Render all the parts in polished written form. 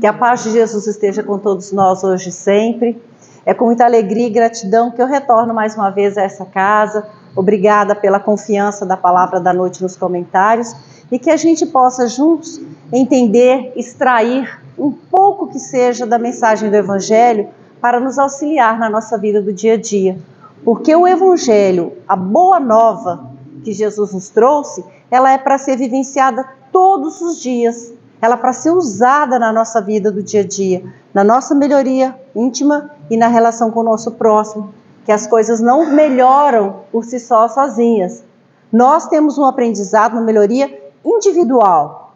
Que a paz de Jesus esteja com todos nós hoje e sempre. É com muita alegria e gratidão que eu retorno mais uma vez a essa casa. Obrigada pela confiança da Palavra da Noite nos comentários e que a gente possa juntos entender, extrair um pouco que seja da mensagem do Evangelho para nos auxiliar na nossa vida do dia a dia. Porque o Evangelho, a boa nova que Jesus nos trouxe, ela é para ser vivenciada todos os dias. Ela é para ser usada na nossa vida do dia a dia, na nossa melhoria íntima e na relação com o nosso próximo, que as coisas não melhoram por si só, sozinhas. Nós temos um aprendizado, uma melhoria individual,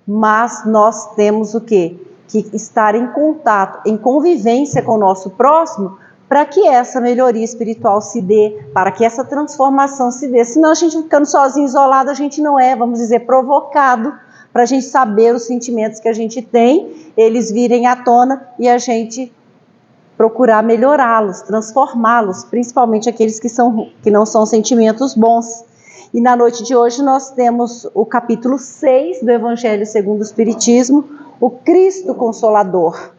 mas nós temos o quê? Que estar em contato, em convivência com o nosso próximo, para que essa melhoria espiritual se dê, para que essa transformação se dê. Senão a gente ficando sozinho, isolado, a gente não é, vamos dizer, provocado, para a gente saber os sentimentos que a gente tem, eles virem à tona e a gente procurar melhorá-los, transformá-los, principalmente aqueles que não são sentimentos bons. E na noite de hoje nós temos o capítulo 6 do Evangelho segundo o Espiritismo, o Cristo Consolador.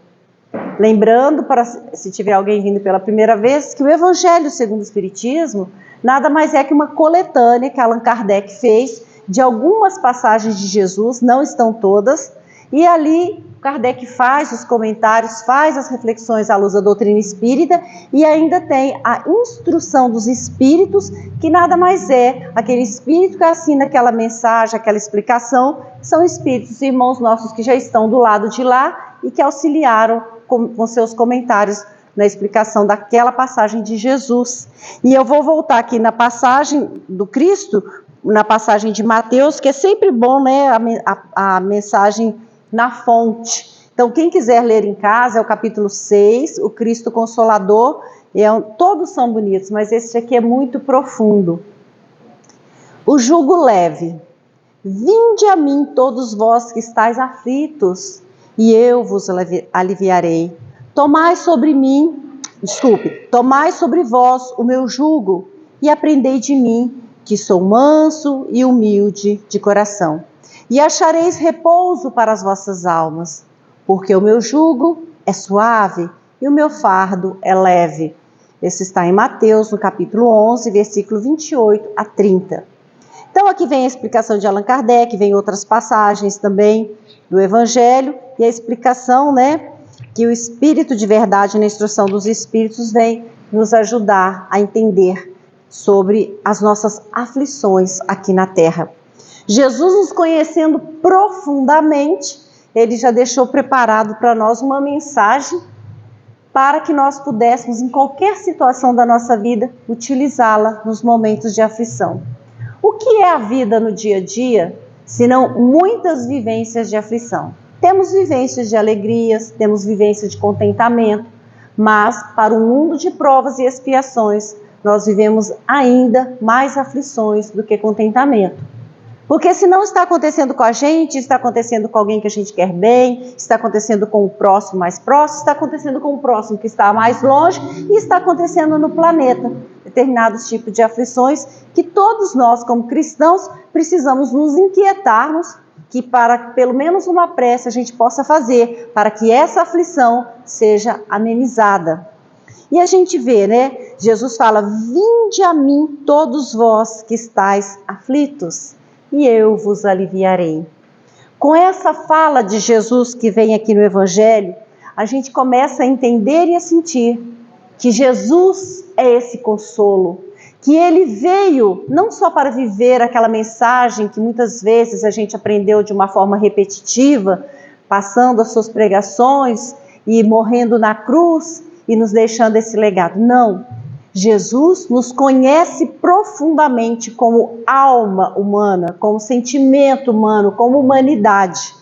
Lembrando, para se tiver alguém vindo pela primeira vez, que o Evangelho segundo o Espiritismo nada mais é que uma coletânea que Allan Kardec fez de algumas passagens de Jesus, não estão todas, e ali Kardec faz os comentários, faz as reflexões à luz da doutrina espírita e ainda tem a instrução dos espíritos, que nada mais é aquele espírito que assina aquela mensagem, aquela explicação, são espíritos, irmãos nossos que já estão do lado de lá e que auxiliaram com seus comentários na explicação daquela passagem de Jesus. E eu vou voltar aqui na passagem do Cristo, na passagem de Mateus, que é sempre bom, né, a mensagem na fonte. Então, quem quiser ler em casa, é o capítulo 6, o Cristo Consolador. Todos são bonitos, mas esse aqui é muito profundo. O jugo leve. Vinde a mim todos vós que estáis aflitos, e eu vos aliviarei. Tomai sobre vós o meu jugo, e aprendei de mim, que sou manso e humilde de coração. E achareis repouso para as vossas almas, porque o meu jugo é suave e o meu fardo é leve. Esse está em Mateus, no capítulo 11, versículo 28 a 30. Então aqui vem a explicação de Allan Kardec, vem outras passagens também do Evangelho, e a explicação, né, que o Espírito de verdade, na instrução dos Espíritos, vem nos ajudar a entender sobre as nossas aflições aqui na Terra. Jesus, nos conhecendo profundamente, ele já deixou preparado para nós uma mensagem para que nós pudéssemos, em qualquer situação da nossa vida, utilizá-la nos momentos de aflição. O que é a vida no dia a dia, senão muitas vivências de aflição? Temos vivências de alegrias, temos vivências de contentamento, mas para um mundo de provas e expiações, nós vivemos ainda mais aflições do que contentamento. Porque se não está acontecendo com a gente, está acontecendo com alguém que a gente quer bem, está acontecendo com o próximo mais próximo, está acontecendo com o próximo que está mais longe e está acontecendo no planeta. Determinados tipos de aflições que todos nós, como cristãos, precisamos nos inquietarmos, que para pelo menos uma prece a gente possa fazer, para que essa aflição seja amenizada. E a gente vê, né? Jesus fala, vinde a mim todos vós que estáis aflitos, e eu vos aliviarei. Com essa fala de Jesus que vem aqui no Evangelho, a gente começa a entender e a sentir que Jesus é esse consolo, que ele veio não só para viver aquela mensagem que muitas vezes a gente aprendeu de uma forma repetitiva, passando as suas pregações e morrendo na cruz e nos deixando esse legado. Não, Jesus nos conhece profundamente como alma humana, como sentimento humano, como humanidade.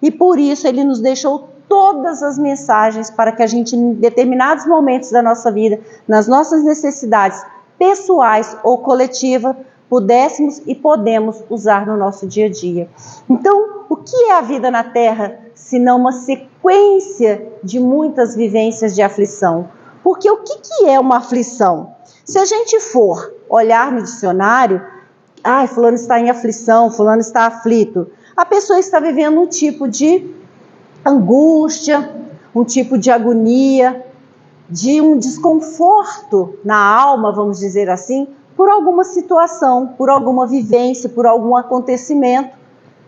E por isso ele nos deixou todas as mensagens para que a gente, em determinados momentos da nossa vida, nas nossas necessidades pessoais ou coletivas, pudéssemos e podemos usar no nosso dia a dia. Então, o que é a vida na Terra, se não uma sequência de muitas vivências de aflição? Porque o que é uma aflição? Se a gente for olhar no dicionário, fulano está em aflição, fulano está aflito, a pessoa está vivendo um tipo de angústia, um tipo de agonia, de um desconforto na alma, vamos dizer assim, por alguma situação, por alguma vivência, por algum acontecimento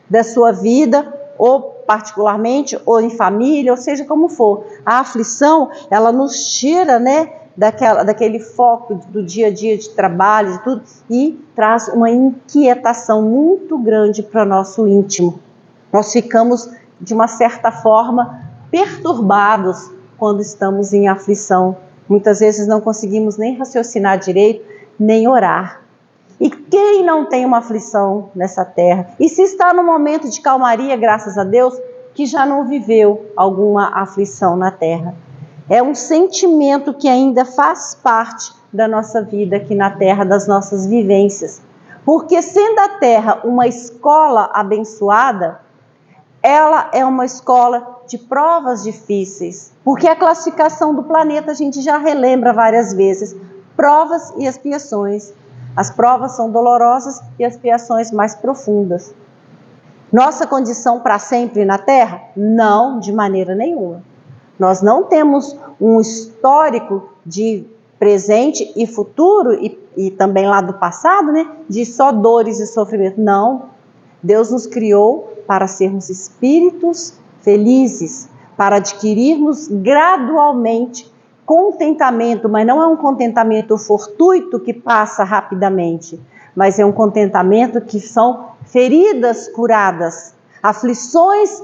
da sua vida, ou particularmente, ou em família, ou seja como for. A aflição, ela nos tira, daquele foco do dia a dia de trabalho, de tudo, e traz uma inquietação muito grande para o nosso íntimo. Nós ficamos, de uma certa forma, perturbados quando estamos em aflição. Muitas vezes não conseguimos nem raciocinar direito, nem orar. E quem não tem uma aflição nessa terra? E se está no momento de calmaria, graças a Deus, que já não viveu alguma aflição na terra. É um sentimento que ainda faz parte da nossa vida aqui na terra, das nossas vivências. Porque sendo a terra uma escola abençoada, ela é uma escola de provas difíceis. Porque a classificação do planeta a gente já relembra várias vezes. Provas e expiações. As provas são dolorosas e as expiações mais profundas. Nossa condição para sempre na Terra? Não, de maneira nenhuma. Nós não temos um histórico de presente e futuro, e também lá do passado, de só dores e sofrimento. Não. Deus nos criou para sermos espíritos felizes, para adquirirmos gradualmente contentamento, mas não é um contentamento fortuito que passa rapidamente, mas é um contentamento que são feridas curadas, aflições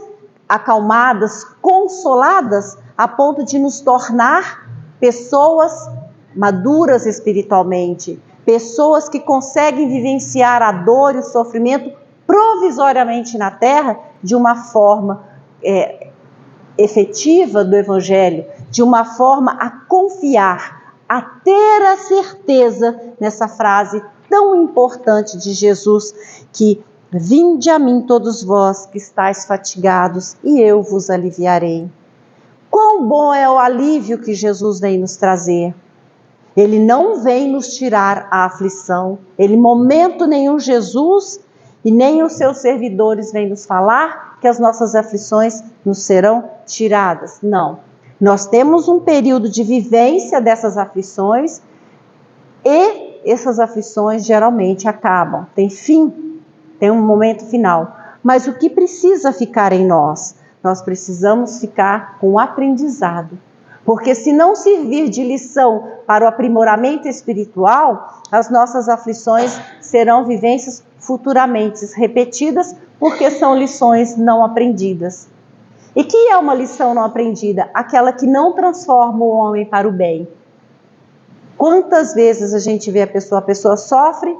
acalmadas, consoladas, a ponto de nos tornar pessoas maduras espiritualmente, pessoas que conseguem vivenciar a dor e o sofrimento provisoriamente na Terra de uma forma efetiva do Evangelho, de uma forma a confiar, a ter a certeza nessa frase tão importante de Jesus, que vinde a mim todos vós que estáis fatigados e eu vos aliviarei. Quão bom é o alívio que Jesus vem nos trazer. Ele não vem nos tirar a aflição, ele em momento nenhum Jesus e nem os seus servidores vêm nos falar que as nossas aflições nos serão tiradas. Não. Nós temos um período de vivência dessas aflições e essas aflições geralmente acabam. Tem fim, tem um momento final. Mas o que precisa ficar em nós? Nós precisamos ficar com o aprendizado. Porque se não servir de lição para o aprimoramento espiritual, as nossas aflições serão vivências futuramente repetidas, porque são lições não aprendidas. E que é uma lição não aprendida? Aquela que não transforma o homem para o bem. Quantas vezes a gente vê a pessoa sofre,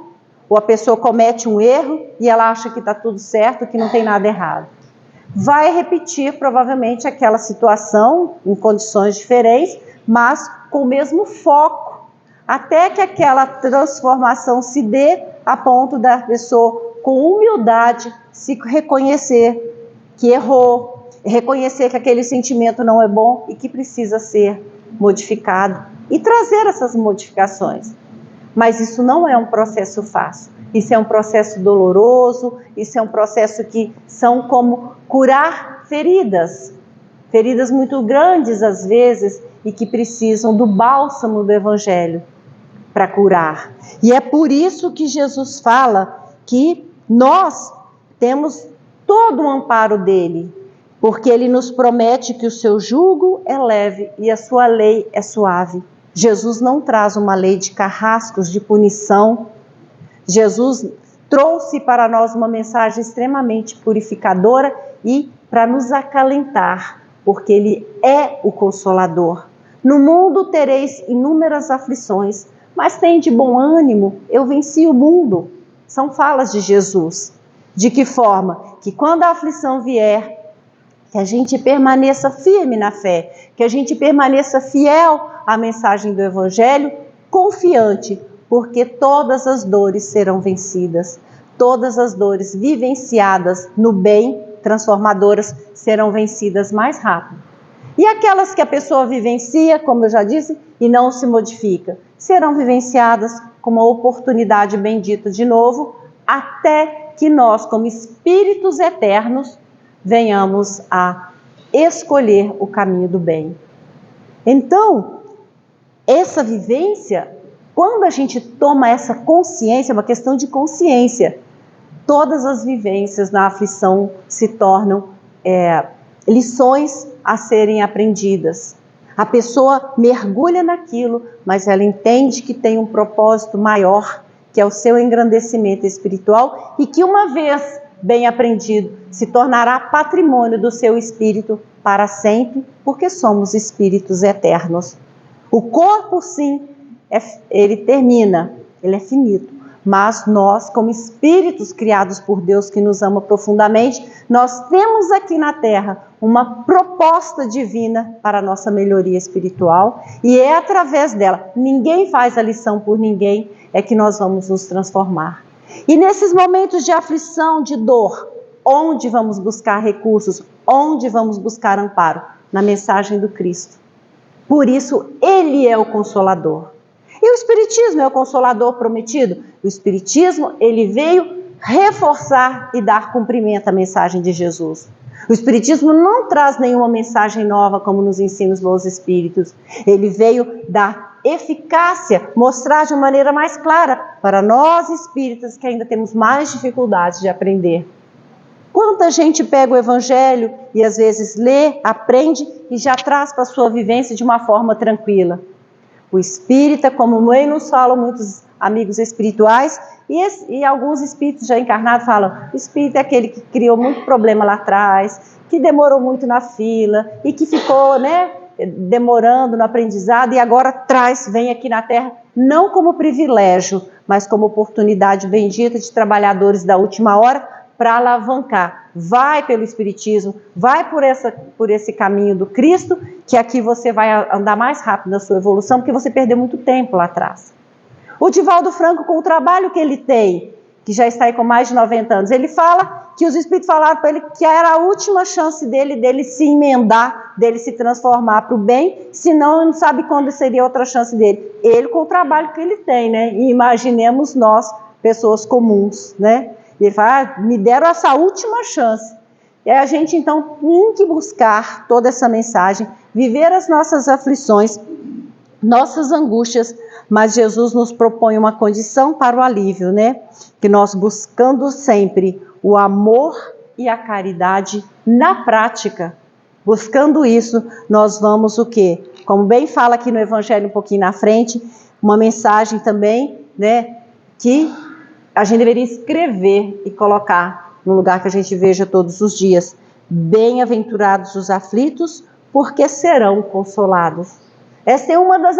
ou a pessoa comete um erro e ela acha que está tudo certo, que não tem nada errado. Vai repetir provavelmente aquela situação em condições diferentes, mas com o mesmo foco, até que aquela transformação se dê a ponto da pessoa, com humildade, se reconhecer que errou, reconhecer que aquele sentimento não é bom e que precisa ser modificado e trazer essas modificações. Mas isso não é um processo fácil, isso é um processo doloroso, isso é um processo que são como curar feridas muito grandes às vezes e que precisam do bálsamo do Evangelho para curar. E é por isso que Jesus fala que nós temos todo o amparo dele, porque ele nos promete que o seu jugo é leve e a sua lei é suave. Jesus não traz uma lei de carrascos, de punição. Jesus trouxe para nós uma mensagem extremamente purificadora e para nos acalentar, porque ele é o Consolador. No mundo tereis inúmeras aflições, mas tem de bom ânimo, eu venci o mundo. São falas de Jesus. De que forma? Que quando a aflição vier, que a gente permaneça firme na fé, que a gente permaneça fiel à mensagem do Evangelho, confiante, porque todas as dores serão vencidas, todas as dores vivenciadas no bem, transformadoras, serão vencidas mais rápido. E aquelas que a pessoa vivencia, como eu já disse, e não se modifica, serão vivenciadas com uma oportunidade bendita de novo, até que nós, como espíritos eternos, venhamos a escolher o caminho do bem. Então, essa vivência, quando a gente toma essa consciência, é uma questão de consciência, todas as vivências na aflição se tornam lições a serem aprendidas. A pessoa mergulha naquilo, mas ela entende que tem um propósito maior, que é o seu engrandecimento espiritual, e que uma vez bem aprendido, se tornará patrimônio do seu espírito para sempre, porque somos espíritos eternos. O corpo, sim, ele termina, ele é finito, mas nós, como espíritos criados por Deus que nos ama profundamente, nós temos aqui na Terra uma proposta divina para a nossa melhoria espiritual, e é através dela, ninguém faz a lição por ninguém, é que nós vamos nos transformar. E nesses momentos de aflição, de dor, onde vamos buscar recursos, onde vamos buscar amparo? Na mensagem do Cristo. Por isso, Ele é o Consolador. E o Espiritismo é o Consolador prometido? O Espiritismo, ele veio reforçar e dar cumprimento à mensagem de Jesus. O Espiritismo não traz nenhuma mensagem nova, como nos ensinam os bons espíritos. Ele veio dar eficácia, mostrar de uma maneira mais clara para nós espíritas que ainda temos mais dificuldades de aprender. Quanta gente pega o Evangelho e às vezes lê, aprende e já traz para a sua vivência de uma forma tranquila. O espírita, como nos falam muitos amigos espirituais, e alguns espíritos já encarnados falam, o espírita é aquele que criou muito problema lá atrás, que demorou muito na fila e que ficou, demorando no aprendizado e agora vem aqui na Terra, não como privilégio, mas como oportunidade bendita de trabalhadores da última hora para alavancar. Vai pelo Espiritismo, vai por esse caminho do Cristo, que aqui você vai andar mais rápido na sua evolução, porque você perdeu muito tempo lá atrás. O Divaldo Franco, com o trabalho que ele tem, que já está aí com mais de 90 anos, ele fala que os espíritos falaram para ele que era a última chance dele se emendar, dele se transformar para o bem, senão não sabe quando seria outra chance dele. Ele com o trabalho que ele tem, E imaginemos nós, pessoas comuns, E ele fala, me deram essa última chance. E a gente então tem que buscar toda essa mensagem, viver as nossas aflições, nossas angústias, mas Jesus nos propõe uma condição para o alívio, Que nós buscando sempre o amor e a caridade na prática, buscando isso, nós vamos o quê? Como bem fala aqui no Evangelho um pouquinho na frente, uma mensagem também, que a gente deveria escrever e colocar no lugar que a gente veja todos os dias. Bem-aventurados os aflitos, porque serão consolados. Essa é uma das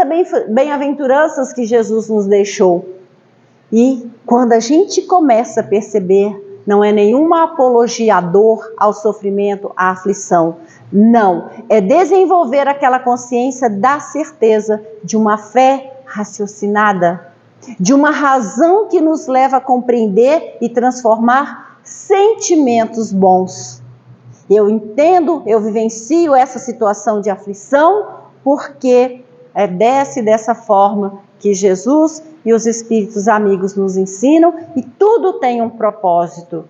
bem-aventuranças que Jesus nos deixou. E quando a gente começa a perceber, não é nenhuma apologia à dor, ao sofrimento, à aflição. Não, é desenvolver aquela consciência da certeza de uma fé raciocinada, de uma razão que nos leva a compreender e transformar sentimentos bons. Eu entendo, eu vivencio essa situação de aflição porque dessa forma que Jesus e os espíritos amigos nos ensinam, e tudo tem um propósito,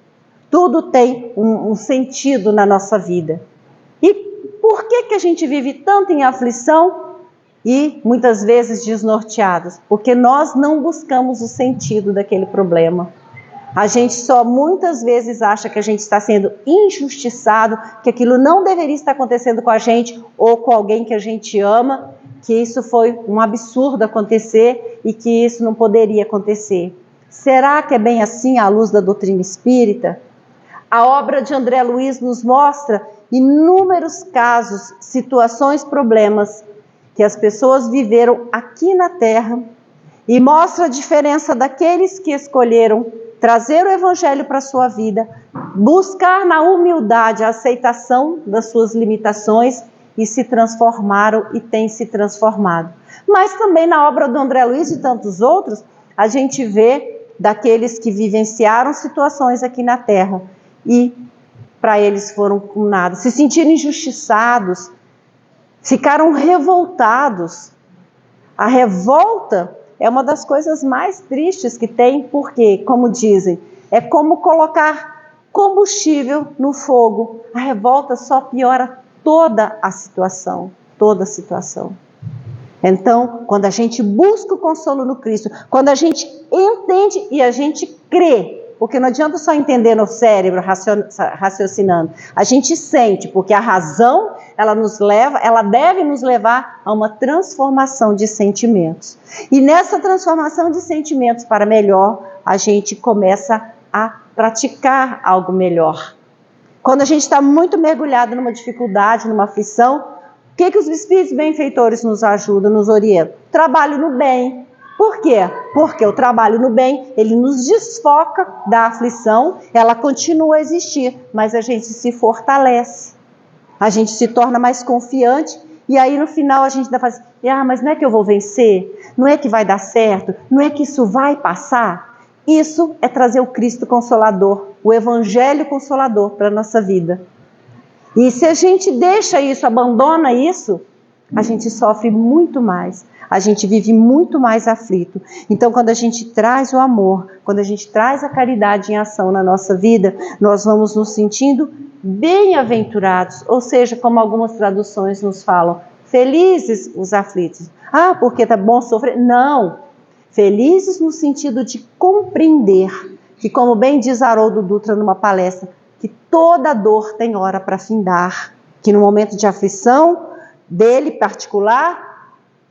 tudo tem um sentido na nossa vida. E por que a gente vive tanto em aflição e muitas vezes desnorteados? Porque nós não buscamos o sentido daquele problema. A gente só muitas vezes acha que a gente está sendo injustiçado, que aquilo não deveria estar acontecendo com a gente ou com alguém que a gente ama, que isso foi um absurdo acontecer e que isso não poderia acontecer. Será que é bem assim à luz da doutrina espírita? A obra de André Luiz nos mostra inúmeros casos, situações, problemas que as pessoas viveram aqui na Terra e mostra a diferença daqueles que escolheram trazer o Evangelho para a sua vida, buscar na humildade a aceitação das suas limitações e se transformaram e têm se transformado. Mas também na obra do André Luiz e tantos outros, a gente vê daqueles que vivenciaram situações aqui na Terra e para eles foram com nada, se sentiram injustiçados, ficaram revoltados. A revolta é uma das coisas mais tristes que tem, porque, como dizem, é como colocar combustível no fogo. A revolta só piora toda a situação, toda a situação. Então, quando a gente busca o consolo no Cristo, quando a gente entende e a gente crê, porque não adianta só entender no cérebro, raciocinando, a gente sente, porque a razão, ela deve nos levar a uma transformação de sentimentos. E nessa transformação de sentimentos para melhor, a gente começa a praticar algo melhor. Quando a gente está muito mergulhado numa dificuldade, numa aflição, o que os espíritos benfeitores nos ajudam, nos orientam? Trabalho no bem. Por quê? Porque o trabalho no bem, ele nos desfoca da aflição, ela continua a existir, mas a gente se fortalece, a gente se torna mais confiante, e aí no final a gente ainda faz, mas não é que eu vou vencer? Não é que vai dar certo? Não é que isso vai passar? Isso é trazer o Cristo Consolador, o Evangelho Consolador para a nossa vida. E se a gente deixa isso, abandona isso, a gente sofre muito mais, a gente vive muito mais aflito. Então, quando a gente traz o amor, quando a gente traz a caridade em ação na nossa vida, nós vamos nos sentindo bem-aventurados, ou seja, como algumas traduções nos falam, felizes os aflitos. Porque tá bom sofrer? Não, felizes no sentido de compreender, que como bem diz Haroldo Dutra numa palestra, que toda dor tem hora para findar, que no momento de aflição dele particular,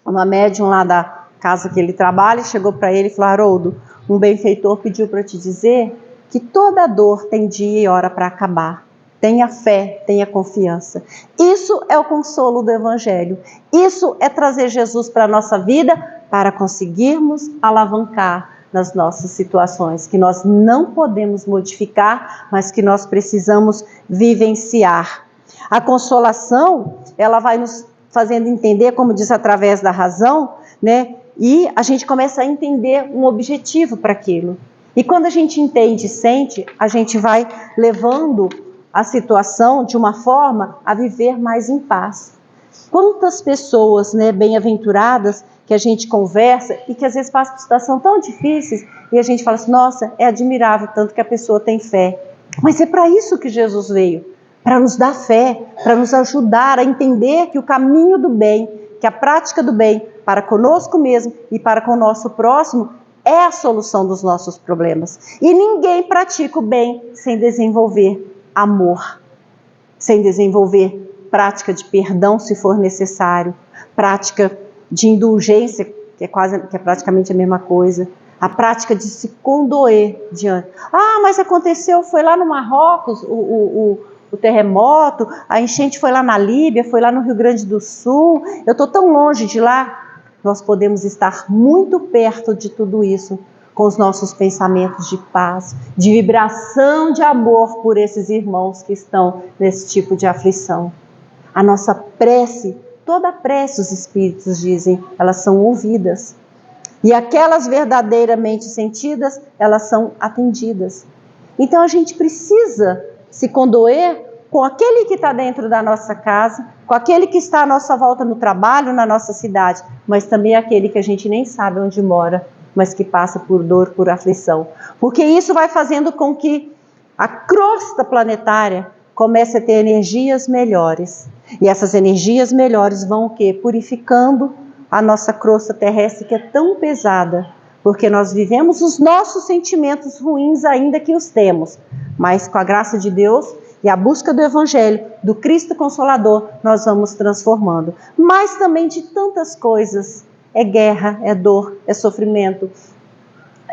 uma médium lá da casa que ele trabalha chegou para ele e falou, Haroldo, um benfeitor pediu para te dizer que toda dor tem dia e hora para acabar. Tenha fé, tenha confiança. Isso é o consolo do Evangelho. Isso é trazer Jesus para a nossa vida para conseguirmos alavancar nas nossas situações, que nós não podemos modificar, mas que nós precisamos vivenciar. A consolação, ela vai nos fazendo entender, como diz, através da razão, né? E a gente começa a entender um objetivo para aquilo. E quando a gente entende e sente, a gente vai levando a situação de uma forma a viver mais em paz. Quantas pessoas, né, bem-aventuradas que a gente conversa e que às vezes passam por situações tão difíceis e a gente fala assim, nossa, é admirável tanto que a pessoa tem fé. Mas é para isso que Jesus veio, para nos dar fé, para nos ajudar a entender que o caminho do bem, que a prática do bem para conosco mesmo e para com o nosso próximo é a solução dos nossos problemas. E ninguém pratica o bem sem desenvolver amor, sem desenvolver prática de perdão se for necessário, prática de indulgência, que é praticamente a mesma coisa, a prática de se condoer diante. Mas aconteceu, foi lá no Marrocos, o terremoto, a enchente foi lá na Líbia, foi lá no Rio Grande do Sul, eu estou tão longe de lá. Nós podemos estar muito perto de tudo isso, com os nossos pensamentos de paz, de vibração de amor por esses irmãos que estão nesse tipo de aflição. A nossa prece, toda prece, os espíritos dizem, elas são ouvidas. E aquelas verdadeiramente sentidas, elas são atendidas. Então a gente precisa se condoer com aquele que está dentro da nossa casa, com aquele que está à nossa volta no trabalho, na nossa cidade, mas também aquele que a gente nem sabe onde mora, mas que passa por dor, por aflição. Porque isso vai fazendo com que a crosta planetária comece a ter energias melhores. E essas energias melhores vão o quê? Purificando a nossa crosta terrestre, que é tão pesada, porque nós vivemos os nossos sentimentos ruins ainda que os temos, mas com a graça de Deus e a busca do Evangelho, do Cristo Consolador, nós vamos transformando. Mas também de tantas coisas, é guerra, é dor, é sofrimento,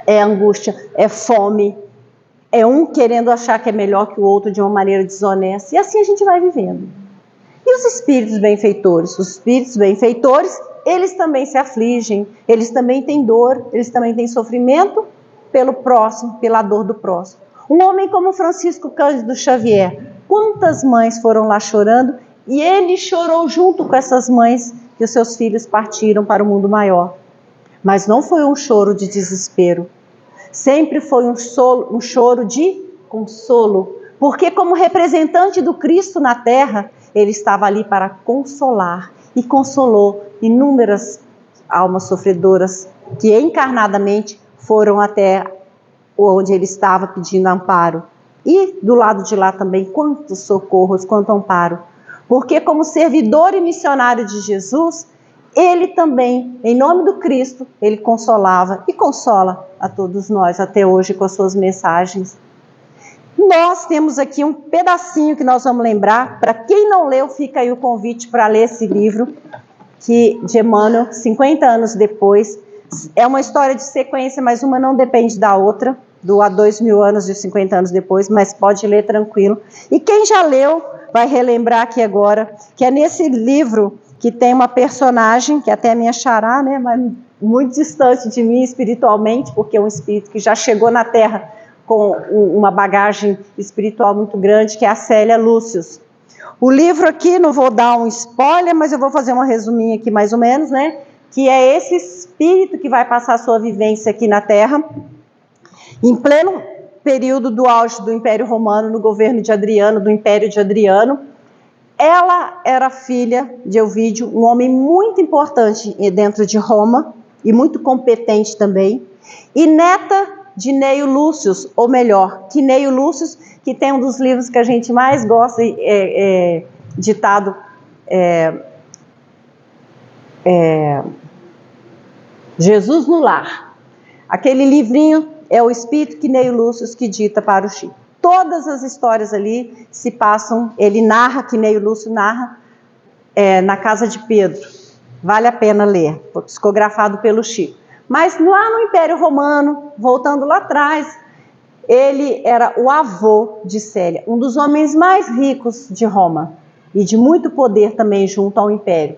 é angústia, é fome, é um querendo achar que é melhor que o outro de uma maneira desonesta, e assim a gente vai vivendo. E os espíritos benfeitores? Os espíritos benfeitores, eles também se afligem, eles também têm dor, eles também têm sofrimento pelo próximo, pela dor do próximo. Um homem como Francisco Cândido Xavier, quantas mães foram lá chorando e ele chorou junto com essas mães que os seus filhos partiram para o mundo maior. Mas não foi um choro de desespero, sempre foi um choro de consolo, porque como representante do Cristo na terra, ele estava ali para consolar e consolou inúmeras almas sofredoras que encarnadamente foram até onde ele estava pedindo amparo. E do lado de lá também, quantos socorros, quanto amparo. Porque como servidor e missionário de Jesus, ele também, em nome do Cristo, ele consolava e consola a todos nós até hoje com as suas mensagens. Nós temos aqui um pedacinho que nós vamos lembrar. Para quem não leu, fica aí o convite para ler esse livro, que de Emmanuel, 50 anos depois. É uma história de sequência, mas uma não depende da outra, do há 2000 anos e 50 anos depois, mas pode ler tranquilo. E quem já leu, vai relembrar aqui agora, que é nesse livro que tem uma personagem, que até é minha xará, né, mas muito distante de mim espiritualmente, porque é um espírito que já chegou na Terra com uma bagagem espiritual muito grande, que é a Célia Lúcius. O livro aqui, não vou dar um spoiler, mas eu vou fazer uma resuminha aqui mais ou menos, né? Que é esse espírito que vai passar a sua vivência aqui na Terra, em pleno período do auge do Império Romano, no governo de Adriano, do Império de Adriano. Ela era filha de Elvídio, um homem muito importante dentro de Roma, e muito competente também, e neta de Neio Lúcius, ou melhor, Quineio Lúcius, que tem um dos livros que a gente mais gosta, ditado Jesus no Lar. Aquele livrinho é o espírito Quineio Lúcius que dita para o Chico. Todas as histórias ali se passam, ele narra, Quineio Lúcio narra, na casa de Pedro. Vale a pena ler, foi psicografado pelo Chico. Mas lá no Império Romano, voltando lá atrás, ele era o avô de Célia, um dos homens mais ricos de Roma e de muito poder também junto ao Império.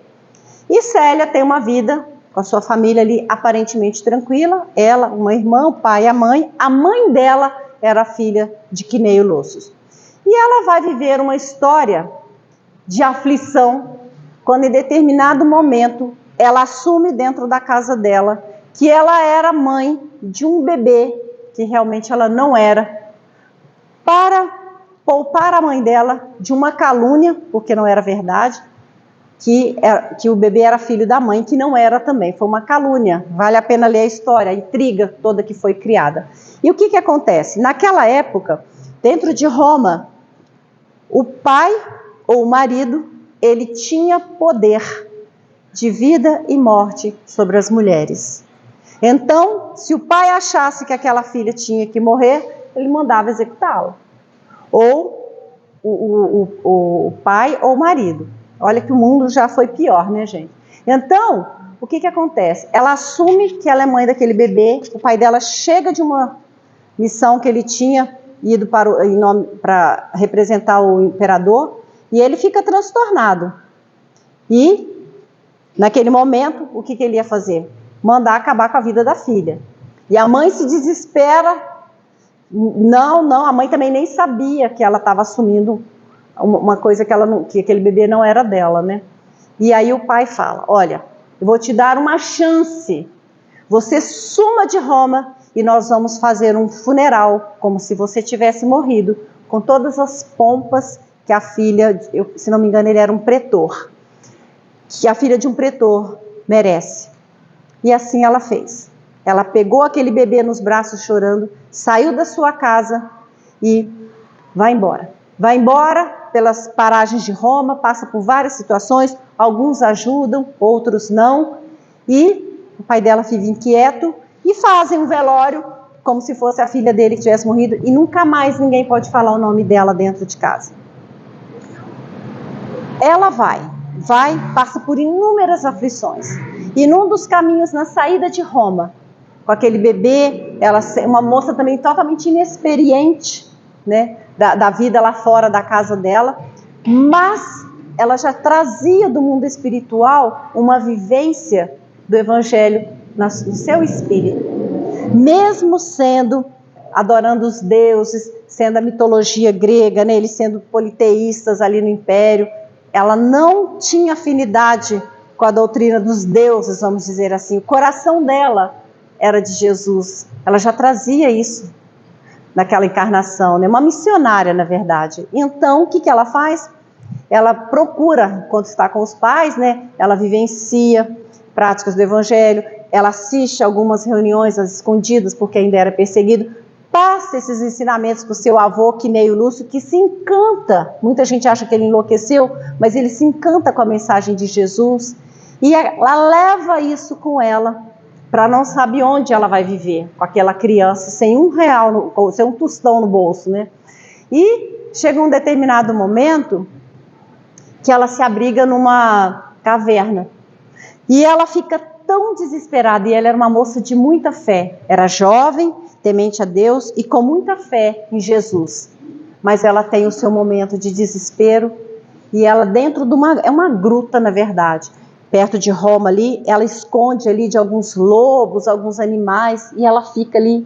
E Célia tem uma vida com a sua família ali aparentemente tranquila, ela, uma irmã, o pai e a mãe dela era filha de Quineio Lúcius. E ela vai viver uma história de aflição, quando em determinado momento ela assume dentro da casa dela que ela era mãe de um bebê, que realmente ela não era, para poupar a mãe dela de uma calúnia, porque não era verdade, que o bebê era filho da mãe, que não era também, foi uma calúnia. Vale a pena ler a história, a intriga toda que foi criada. E o que acontece? Naquela época, dentro de Roma, o pai ou o marido, ele tinha poder de vida e morte sobre as mulheres. Então, se o pai achasse que aquela filha tinha que morrer, ele mandava executá-la. Ou o pai ou o marido. Olha que o mundo já foi pior, né, gente? Então, o que acontece? Ela assume que ela é mãe daquele bebê, o pai dela chega de uma missão que ele tinha ido para representar o imperador, e ele fica transtornado. E, naquele momento, o que ele ia fazer? Mandar acabar com a vida da filha. E a mãe se desespera. Não, a mãe também nem sabia que ela estava assumindo uma coisa que aquele bebê não era dela, né? E aí o pai fala, olha, eu vou te dar uma chance, você suma de Roma e nós vamos fazer um funeral, como se você tivesse morrido, com todas as pompas que a filha, se não me engano ele era um pretor, que a filha de um pretor merece. E assim ela fez. Ela pegou aquele bebê nos braços chorando, saiu da sua casa e vai embora. Vai embora pelas paragens de Roma, passa por várias situações, alguns ajudam, outros não, e o pai dela fica inquieto e fazem um velório como se fosse a filha dele que tivesse morrido, e nunca mais ninguém pode falar o nome dela dentro de casa. Ela vai, passa por inúmeras aflições, e num dos caminhos na saída de Roma, com aquele bebê, ela, uma moça também totalmente inexperiente, né, da vida lá fora da casa dela, mas ela já trazia do mundo espiritual uma vivência do Evangelho no seu espírito. Mesmo adorando os deuses, sendo a mitologia grega, né, eles sendo politeístas ali no Império, ela não tinha afinidade com a doutrina dos deuses, vamos dizer assim. O coração dela era de Jesus, ela já trazia isso naquela encarnação, né? Uma missionária, na verdade. Então, o que ela faz? Ela procura, quando está com os pais, né? Ela vivencia práticas do Evangelho, ela assiste algumas reuniões às escondidas, porque ainda era perseguido, passa esses ensinamentos para o seu avô, Quineio Lúcio, que se encanta. Muita gente acha que ele enlouqueceu, mas ele se encanta com a mensagem de Jesus. E ela leva isso com ela, para não saber onde ela vai viver, com aquela criança, sem R$1, sem um tostão no bolso, né? E chega um determinado momento que ela se abriga numa caverna. E ela fica tão desesperada, e ela era uma moça de muita fé. Era jovem, temente a Deus e com muita fé em Jesus. Mas ela tem o seu momento de desespero, e ela dentro de uma gruta, na verdade, perto de Roma ali, ela esconde ali de alguns lobos, alguns animais, e ela fica ali,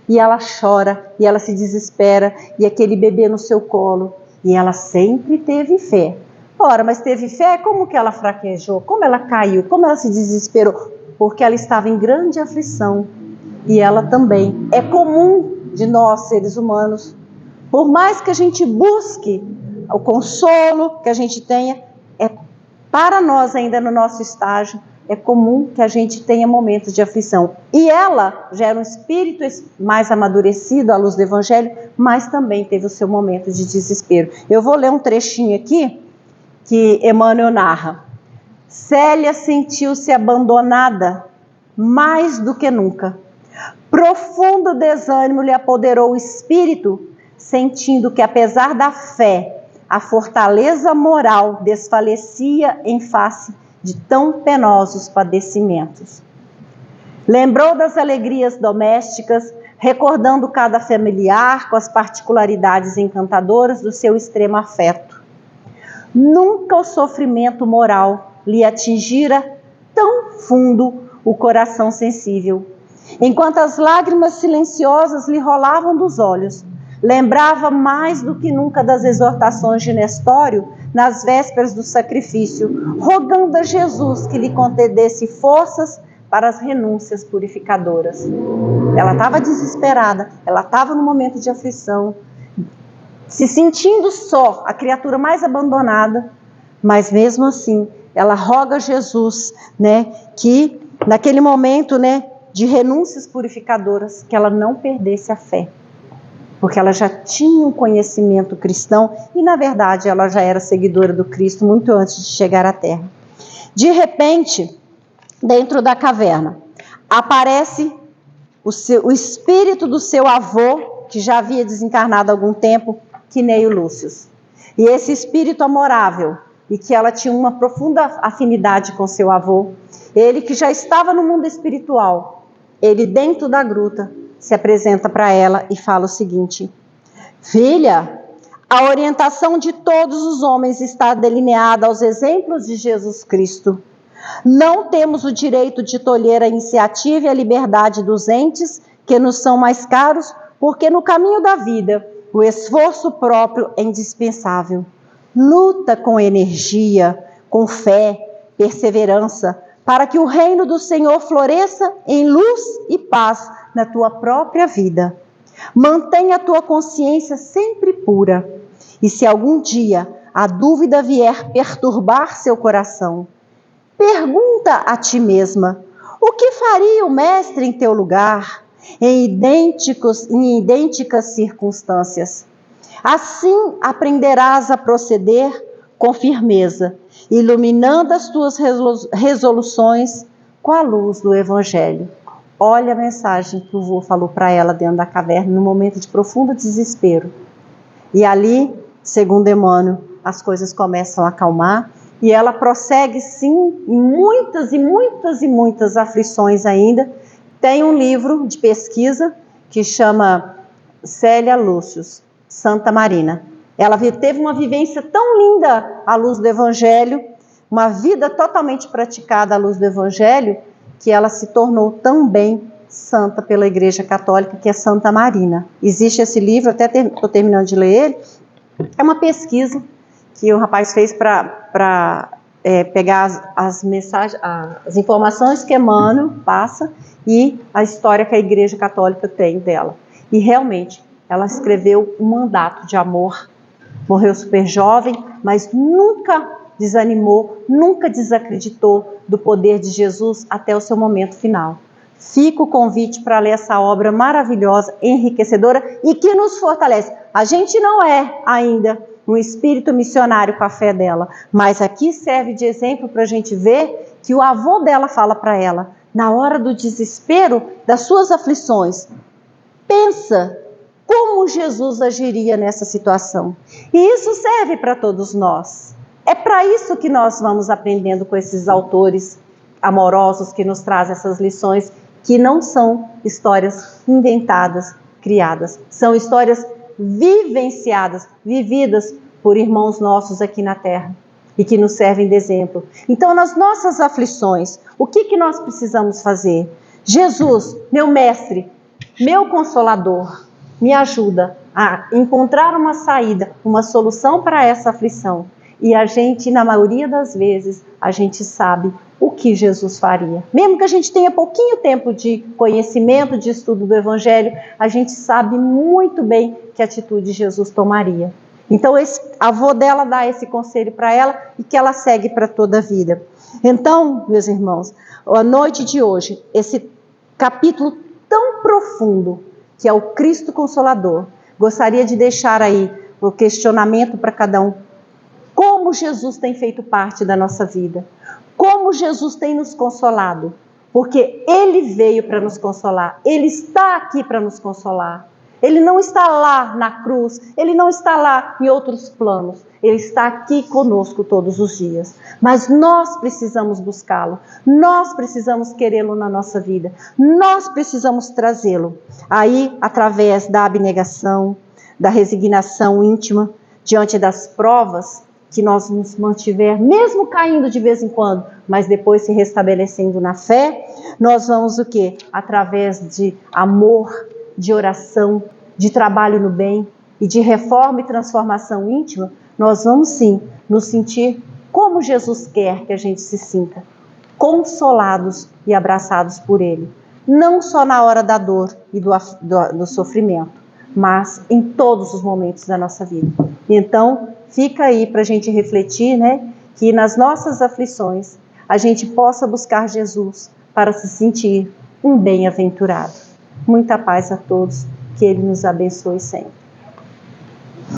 e ela chora, e ela se desespera, e aquele bebê no seu colo, e ela sempre teve fé. Ora, mas teve fé? Como que ela fraquejou? Como ela caiu? Como ela se desesperou? Porque ela estava em grande aflição. E ela também. É comum de nós, seres humanos, por mais que a gente busque o consolo que a gente tenha, para nós ainda no nosso estágio, é comum que a gente tenha momentos de aflição. E ela já era um espírito mais amadurecido à luz do Evangelho, mas também teve o seu momento de desespero. Eu vou ler um trechinho aqui, que Emmanuel narra. Célia sentiu-se abandonada mais do que nunca. Profundo desânimo lhe apoderou o espírito, sentindo que, apesar da fé, a fortaleza moral desfalecia em face de tão penosos padecimentos. Lembrou das alegrias domésticas, recordando cada familiar com as particularidades encantadoras do seu extremo afeto. Nunca o sofrimento moral lhe atingira tão fundo o coração sensível. Enquanto as lágrimas silenciosas lhe rolavam dos olhos, lembrava mais do que nunca das exortações de Nestório nas vésperas do sacrifício, rogando a Jesus que lhe concedesse forças para as renúncias purificadoras. Ela estava desesperada, ela estava num momento de aflição, se sentindo só, a criatura mais abandonada, mas mesmo assim, ela roga a Jesus, né, que naquele momento, né, de renúncias purificadoras, que ela não perdesse a fé, porque ela já tinha um conhecimento cristão e, na verdade, ela já era seguidora do Cristo muito antes de chegar à Terra. De repente, dentro da caverna, aparece o espírito do seu avô, que já havia desencarnado há algum tempo, Quineio Lúcio. E esse espírito amorável, e que ela tinha uma profunda afinidade com seu avô, ele que já estava no mundo espiritual, ele dentro da gruta se apresenta para ela e fala o seguinte: filha, a orientação de todos os homens está delineada aos exemplos de Jesus Cristo. Não temos o direito de tolher a iniciativa e a liberdade dos entes que nos são mais caros, porque no caminho da vida o esforço próprio é indispensável. Luta com energia, com fé, perseverança, para que o reino do Senhor floresça em luz e paz na tua própria vida. Mantenha a tua consciência sempre pura. E se algum dia a dúvida vier perturbar seu coração, pergunta a ti mesma: o que faria o mestre em teu lugar, em idênticas circunstâncias? Assim aprenderás a proceder com firmeza, iluminando as tuas resoluções com a luz do Evangelho. Olha a mensagem que o vô falou para ela dentro da caverna, num momento de profundo desespero. E ali, segundo Emmanuel, as coisas começam a acalmar, e ela prossegue sim, em muitas aflições ainda. Tem um livro de pesquisa que chama Célia Lúcio, Santa Marina. Ela teve uma vivência tão linda à luz do Evangelho, uma vida totalmente praticada à luz do Evangelho, que ela se tornou também santa pela Igreja Católica, que é Santa Marina. Existe esse livro, até estou terminando de ler ele. É uma pesquisa que o rapaz fez para pegar as mensagens, as informações que Emmanuel passa e a história que a Igreja Católica tem dela. E realmente, ela escreveu um mandato de amor, morreu super jovem, mas nunca desanimou, nunca desacreditou do poder de Jesus até o seu momento final. Fica o convite para ler essa obra maravilhosa, enriquecedora e que nos fortalece. A gente não é ainda um espírito missionário com a fé dela, mas aqui serve de exemplo para a gente ver que o avô dela fala para ela, na hora do desespero, das suas aflições, pensa como Jesus agiria nessa situação. E isso serve para todos nós. É para isso que nós vamos aprendendo com esses autores amorosos que nos trazem essas lições, que não são histórias inventadas, criadas. São histórias vivenciadas, vividas por irmãos nossos aqui na Terra e que nos servem de exemplo. Então, nas nossas aflições, o que nós precisamos fazer? Jesus, meu mestre, meu consolador, me ajuda a encontrar uma saída, uma solução para essa aflição. E a gente, na maioria das vezes, a gente sabe o que Jesus faria. Mesmo que a gente tenha pouquinho tempo de conhecimento, de estudo do Evangelho, a gente sabe muito bem que atitude Jesus tomaria. Então, a avó dela dá esse conselho para ela e que ela segue para toda a vida. Então, meus irmãos, a noite de hoje, esse capítulo tão profundo, que é o Cristo Consolador, gostaria de deixar aí o questionamento para cada um. Como Jesus tem feito parte da nossa vida? Como Jesus tem nos consolado? Porque Ele veio para nos consolar. Ele está aqui para nos consolar. Ele não está lá na cruz. Ele não está lá em outros planos. Ele está aqui conosco todos os dias. Mas nós precisamos buscá-lo. Nós precisamos querê-lo na nossa vida. Nós precisamos trazê-lo. Aí, através da abnegação, da resignação íntima, diante das provas, que nós nos mantiver, mesmo caindo de vez em quando, mas depois se restabelecendo na fé, nós vamos o quê? Através de amor, de oração, de trabalho no bem e de reforma e transformação íntima, nós vamos sim nos sentir como Jesus quer que a gente se sinta, consolados e abraçados por Ele. Não só na hora da dor e do sofrimento, mas em todos os momentos da nossa vida. Então, fica aí para a gente refletir, né? Que nas nossas aflições a gente possa buscar Jesus para se sentir um bem-aventurado. Muita paz a todos, que Ele nos abençoe sempre.